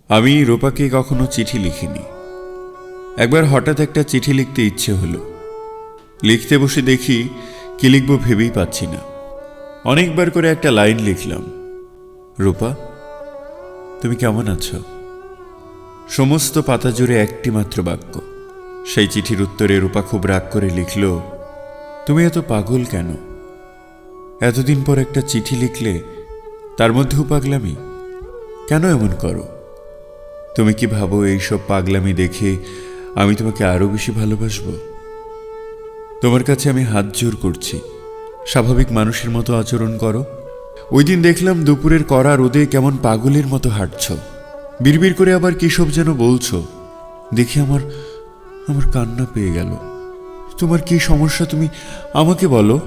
আমি রূপাকে কখনো চিঠি লিখিনি। একবার হঠাৎ একটা চিঠি লিখতে ইচ্ছে হলো। লিখতে বসে দেখি কি লিখব ভেবেই পাচ্ছি না। অনেকবার করে একটা লাইন লিখলাম, রূপা তুমি কেমন আছো। সমস্ত পাতা জুড়ে একটি মাত্র বাক্য। সেই চিঠির উত্তরে রূপা খুব রাগ করে লিখল, তুমি এত পাগল কেন? এতদিন পর একটা চিঠি লিখলে, তার মধ্যেও পাগলামি। কেন এমন করো? তুমি কি ভাবো এইসব পাগলামি দেখে আমি তোমাকে আরো বেশি ভালোবাসবো? তোমার কাছে আমি হাত জোর করছি, স্বাভাবিক মানুষের মতো আচরণ করো। ওই দিন দেখলাম দুপুরের কড়া রোদে কেমন পাগলের মতো হাঁটছ, বিড়বিড় করে আবার কি সব যেন বলছো। দেখি আমার কান্না পেয়ে গেল। তোমার কি সমস্যা তুমি আমাকে বলো।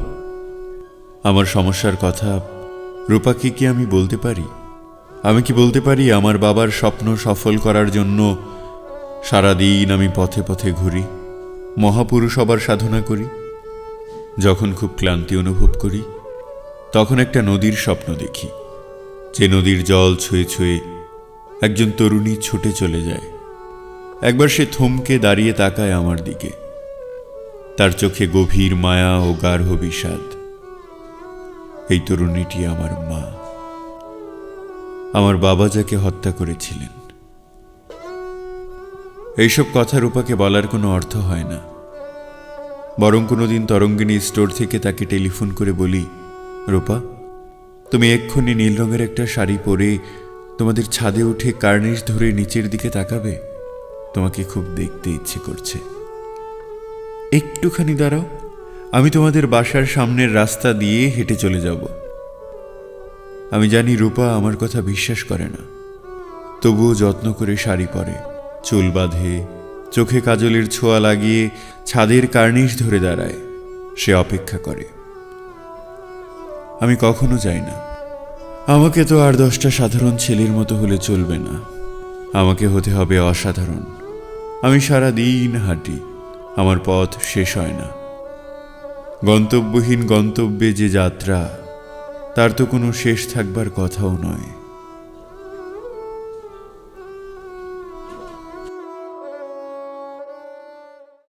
আমার সমস্যার কথা রূপাকে কি আমি বলতে পারি? আমি কি বলতে পারি আমার বাবার স্বপ্ন সফল করার জন্য সারাদিন আমি পথে পথে ঘুরি, মহাপুরুষ হবার সাধনা করি? যখন খুব ক্লান্তি অনুভব করি, তখন একটা নদীর স্বপ্ন দেখি, যে নদীর জল ছুঁয়ে ছুঁয়ে একজন তরুণী ছুটে চলে যায়। একবার সে থমকে দাঁড়িয়ে তাকায় আমার দিকে, তার চোখে গভীর মায়া ও গাঢ় বিষাদ। এই তরুণীটি আমার মা, আমার বাবা যাকে হত্যা করেছিলেন। এইসব কথা রূপাকে বলার কোনো অর্থ হয় না। বরং কোনোদিন তরঙ্গিনী স্টোর থেকে তাকে টেলিফোন করে বলি, রূপা তুমি এক্ষুনি নীল রঙের একটা শাড়ি পরে তোমাদের ছাদে উঠে কার্নিশ ধরে নিচের দিকে তাকাবে, তোমাকে খুব দেখতে ইচ্ছে করছে। একটুখানি দাঁড়াও, আমি তোমাদের বাসার সামনের রাস্তা দিয়ে হেঁটে চলে যাব। আমি জানি রূপা আমার কথা বিশ্বাস করে না, তবুও যত্ন করে শাড়ি পরে, চুল বাঁধে, চোখে কাজলের ছোঁয়া লাগিয়ে ছাদের কার্নিশ ধরে দাঁড়ায়। সে অপেক্ষা করে। আমি কখনো যাই না। আমাকে তো আর 10টা সাধারণ ছেলের মতো হলে চলবে না, আমাকে হতে হবে অসাধারণ। আমি সারা দিন হাঁটি, আমার পথ শেষ হয় না। গন্তব্যহীন গন্তব্যে যে যাত্রা, তার তো কোনো শেষ থাকবার কথাও নয়।